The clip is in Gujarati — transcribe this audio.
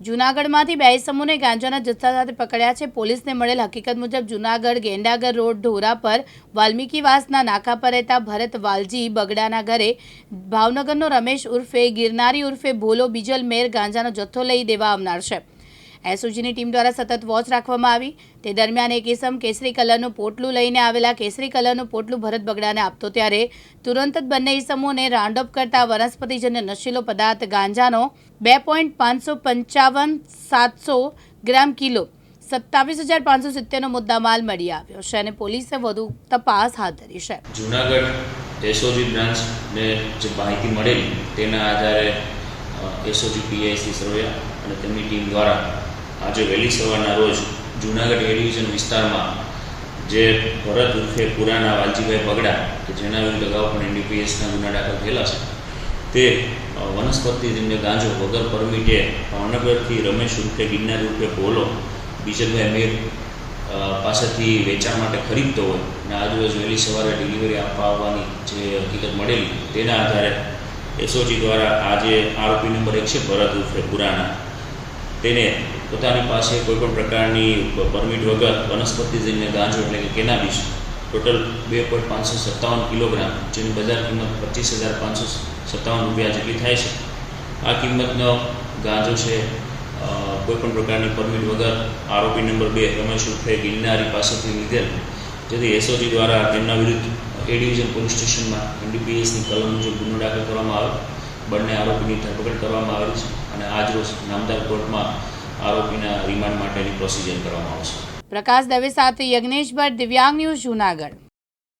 જૂનાગઢમાંથી બે ઇસમોને ગાંજાના જથ્થા સાથે પકડ્યા છે। પોલીસને મળેલ હકીકત મુજબ જૂનાગઢ ગેંડાગર રોડ ઢોરા પર વાલ્મીકીવાસના નાકા પર રહેતા ભરત વાલજી બગડાના ઘરે ભાવનગરનો રમેશ ઉર્ફે ગિરનારી ઉર્ફે ભોલો બીજલ મેર ગાંજાનો જથ્થો લઈ દેવા આવનાર છે। એસઓજીની ટીમ દ્વારા સતત વોચ રાખવામાં આવી। તે દરમિયાન એક ઇસમ કેસરી કલરનું પોટલું લઈને આવેલા। કેસરી કલરનું પોટલું ભરત બગડાને આપતો ત્યારે તુરંત જ બંને ઇસમોને રાઉન્ડ અપ કરતા વનસ્પતિજન્ય નશીલો પદાર્થ ગાંજાનો 2.555 700 ગ્રામ કિલો 27,570નો મુદ્દામાલ મળી આવ્યો છે અને પોલીસે વધુ તપાસ હાથ ધરી છે। જૂનાગઢ એસઓજી બ્રાન્ચને જે માહિતી મળેલી તેના આધારે એસઓજી પીઆઈસી સરવૈયા અને તેમની ટીમ દ્વારા આજે વહેલી સવારના રોજ જૂનાગઢ એ ડિવિઝન વિસ્તારમાં જે ભરત ઉર્ફે પુરાના વાલજીભાઈ બગડા કે જેના વિરુદ્ધ અગાઉ પણ એનડીપીએસના ગુના દાખલ થયેલા છે તે વનસ્પતિજન્ય ગાંજો વગર પરમિટે ભાવનગરથી રમેશ ઉર્ફે ગિરનાર ઉર્ફે ભોલો બીજલભાઈ મેર પાસેથી વેચાણ માટે ખરીદતો હોય અને આજરોજ વહેલી સવારે ડિલિવરી આપવા આવવાની જે હકીકત મળેલી તેના આધારે એસઓજી દ્વારા આજે આરોપી નંબર 1 છે ભરત ઉર્ફે પુરાના તેને પોતાની પાસે કોઈપણ પ્રકારની પરમિટ વગર વનસ્પતિજન્ય ગાંજો એટલે કે કેનાબીસ ટોટલ 2.557 કિલોગ્રામ જેની બજાર કિંમત 25,557 રૂપિયા જેટલી થાય છે। આ કિંમતનો ગાંજો છે કોઈપણ પ્રકારની પરમિટ વગર આરોપી નંબર 2 રમેશ ઉર્ફે ગિરનારી પાસેથી લીધેલ, જેથી એસઓજી દ્વારા તેમના વિરુદ્ધ એ ડિવિઝન પોલીસ સ્ટેશનમાં એનડીપીએસની કલમ મુજબ ગુનો દાખલ કરવામાં આવ્યો। બંને આરોપીની ધરપકડ કરવામાં આવી છે અને આજરોજ નામદાર કોર્ટમાં આરોપીના રિમાન્ડ માટેની પ્રોસિજર કરવામાં આવશે। પ્રકાશ દવે સાથે યજ્ઞેશ ભટ્ટ, દિવ્યાંગ ન્યૂઝ, જૂનાગઢ।